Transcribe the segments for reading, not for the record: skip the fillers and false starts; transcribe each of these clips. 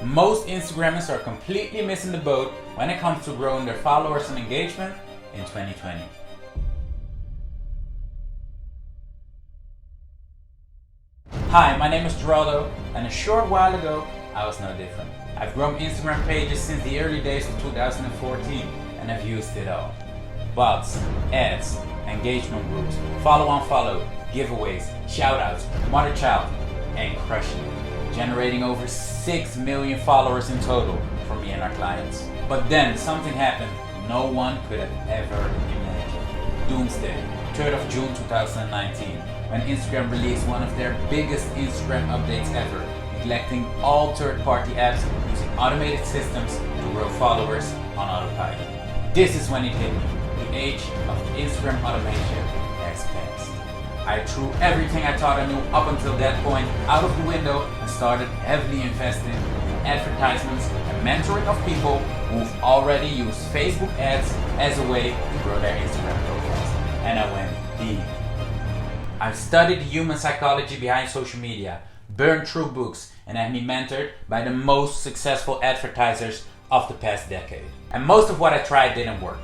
Most Instagrammers are completely missing the boat when it comes to growing their followers and engagement in 2020. Hi, my name is Geraldo, and a short while ago I was no different. I've grown Instagram pages since the early days of 2014 and I've used it all. Bots, ads, engagement groups, follow-on-follow, giveaways, shoutouts, mother-child, and crushing it, generating over 6 million followers in total for me and our clients. But then something happened no one could have ever imagined. Doomsday, 3rd of June 2019, when Instagram released one of their biggest Instagram updates ever, neglecting all third-party apps using automated systems to grow followers on autopilot. This is when it hit me. The age of Instagram automation has passed. I threw everything I thought I knew up until that point out of the window and started heavily investing in advertisements and mentoring of people who've already used Facebook ads as a way to grow their Instagram profiles. And I went deep. I've studied the human psychology behind social media, burned through books, and have been mentored by the most successful advertisers of the past decade. And most of what I tried didn't work,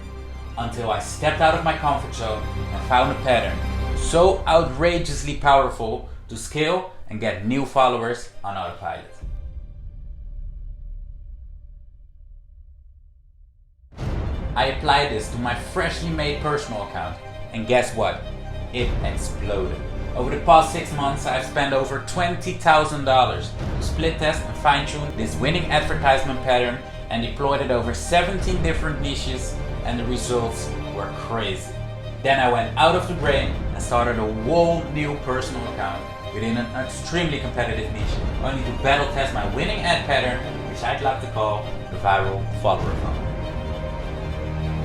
until I stepped out of my comfort zone and found a pattern so outrageously powerful to scale and get new followers on autopilot. I applied this to my freshly made personal account, and guess what? It exploded. Over the past 6 months, I've spent over $20,000 to split test and fine-tune this winning advertisement pattern and deployed it over 17 different niches, and the results were crazy. Then I went out of the brain and started a whole new personal account within an extremely competitive niche, only to battle test my winning ad pattern, which I'd like to call the viral follower funnel.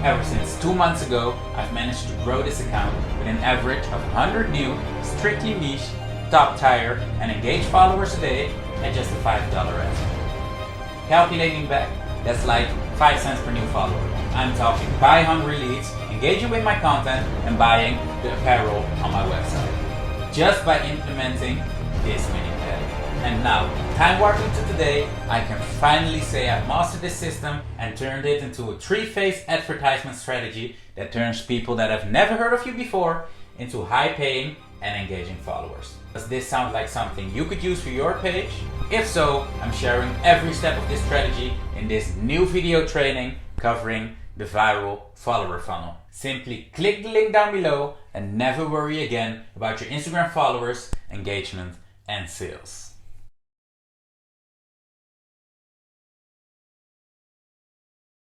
Ever since 2 months ago, I've managed to grow this account with an average of 100 new, strictly niche, top tier, and engaged followers a day at just a $5 ad. Calculating back, that's like 5 cents per new follower. I'm talking buy hungry leads, engaging with my content, and buying the apparel on my website. Just by implementing this winning pattern. And now, time warping to today, I can finally say I've mastered this system and turned it into a 3-phase advertisement strategy that turns people that have never heard of you before into high-paying and engaging followers. Does this sound like something you could use for your page? If so, I'm sharing every step of this strategy in this new video training covering the viral follower funnel. Simply click the link down below and never worry again about your Instagram followers, engagement, and sales.